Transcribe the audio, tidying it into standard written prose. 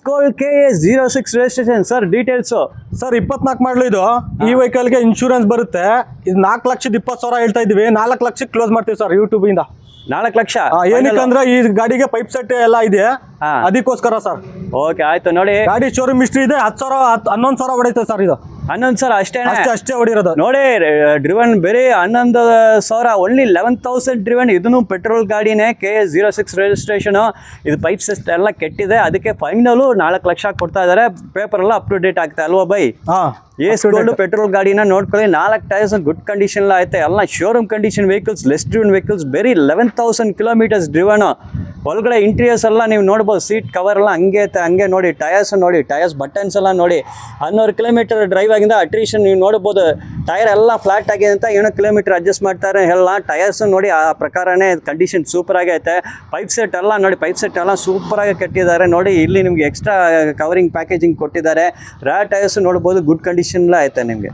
Gold KA06 registration sir. Details sir 24 ಮಾಡಲು ಇದು. ಈ ವೆಹಿಕಲ್ಗೆ ಇನ್ಶೂರೆನ್ಸ್ ಬರುತ್ತೆ. ಇದು 4,20,000 ಹೇಳ್ತಾ ಇದೀವಿ. 4 ಲಕ್ಷಕ್ಕೆ ಕ್ಲೋಸ್ ಮಾಡ್ತೀವಿ ಸರ್ ಯೂಟ್ಯೂಬ್ ಇಂದ. 4 ಲಕ್ಷ ಏನಕ್ಕಂದ್ರೆ ಈ ಗಾಡಿಗೆ ಪೈಪ್ ಸೆಟ್ ಎಲ್ಲ ಇದೆ, ಅದಕ್ಕೋಸ್ಕರ ಸರ್. ಓಕೆ ಆಯ್ತು ನೋಡಿ, ಗಾಡಿ ಶೋರೂಮ್ ಹಿಸ್ಟ್ರಿ ಇದೆ. 11,000 ಹೊಡೆಯುತ್ತೆ ಸರ್ ಇದು. 11,000 ಅಷ್ಟೇ ಹೊಡಿರೋದು ನೋಡಿ. ಡ್ರಿವನ್ ಬೇರೆ 11,000, ಓನ್ಲಿ 11,000 ಡ್ರಿವನ್. ಇದನ್ನು ಪೆಟ್ರೋಲ್ ಗಾಡಿನೇ, KA06 ರಿಜಿಸ್ಟ್ರೇಷನ್. ಇದು ಪೈಪ್ ಸೆಟ್ ಎಲ್ಲ ಕೆಟ್ಟಿದೆ, ಅದಕ್ಕೆ ಫೈನಲ್ 4 ಲಕ್ಷ ಕೊಡ್ತಾ ಇದಾರೆ. ಪೇಪರ್ ಎಲ್ಲ ಅಪ್ ಟು ಡೇಟ್ ಆಗ್ತಾ ಅಲ್ವಾ ಬೈ? ಪೆಟ್ರೋಲ್ ಗಾಡಿನ ನೋಡ್ಕೊಳ್ಳಿ. 4 ಟೈರ್ಸ್ ಗುಡ್ ಕಂಡೀಷನ್ ಐತೆ, ಎಲ್ಲ showroom condition vehicles, less driven vehicles. ಬೇರೆ 11,000 ಕಿಲೋಮೀಟರ್ಸ್ ಡ್ರಿವನ್. ಒಳಗಡೆ ಇಂಟೀರಿಯರ್ಸ್ ಎಲ್ಲ ನೀವು ನೋಡ್ಬೋದು, ಸೀಟ್ ಕವರ್ ಎಲ್ಲ ಹಂಗೆ ಐತೆ, ಹಂಗೆ ನೋಡಿ. ಟಯರ್ಸ್ ನೋಡಿ, ಟಯರ್ಸ್ ಬಟನ್ಸ್ ಎಲ್ಲ ನೋಡಿ. 100 ಕಿಲೋಮೀಟರ್ ಡ್ರೈವ್ ಆಗಿಂದ ಅಟ್ರಿಷನ್ ನೀವು ನೋಡ್ಬೋದು. ಟೈರ್ ಎಲ್ಲ ಫ್ಲಾಟ್ ಆಗಿದೆ ಅಂತ ಏನೋ ಕಿಲೋಮೀಟರ್ ಅಡ್ಜಸ್ಟ್ ಮಾಡ್ತಾರೆ ಎಲ್ಲ. ಟಯರ್ಸ್ ನೋಡಿ, ಆ ಪ್ರಕಾರನೇ ಕಂಡೀಷನ್ ಸೂಪರ್ ಆಗೈತೆ. ಪೈಪ್ ಸೆಟ್ ಎಲ್ಲ ನೋಡಿ, ಪೈಪ್ ಸೆಟ್ ಎಲ್ಲ ಸೂಪರ್ ಆಗಿ ಕಟ್ಟಿದ್ದಾರೆ ನೋಡಿ. ಇಲ್ಲಿ ನಿಮ್ಗೆ ಎಕ್ಸ್ಟ್ರಾ ಕವರಿಂಗ್ ಪ್ಯಾಕೇಜಿಂಗ್ ಕೊಟ್ಟಿದ್ದಾರೆ. ಟಯರ್ಸ್ ನೋಡ್ಬೋದು, ಗುಡ್ ಕಂಡೀಷನ್ ಐತೆ ನಿಮಗೆ.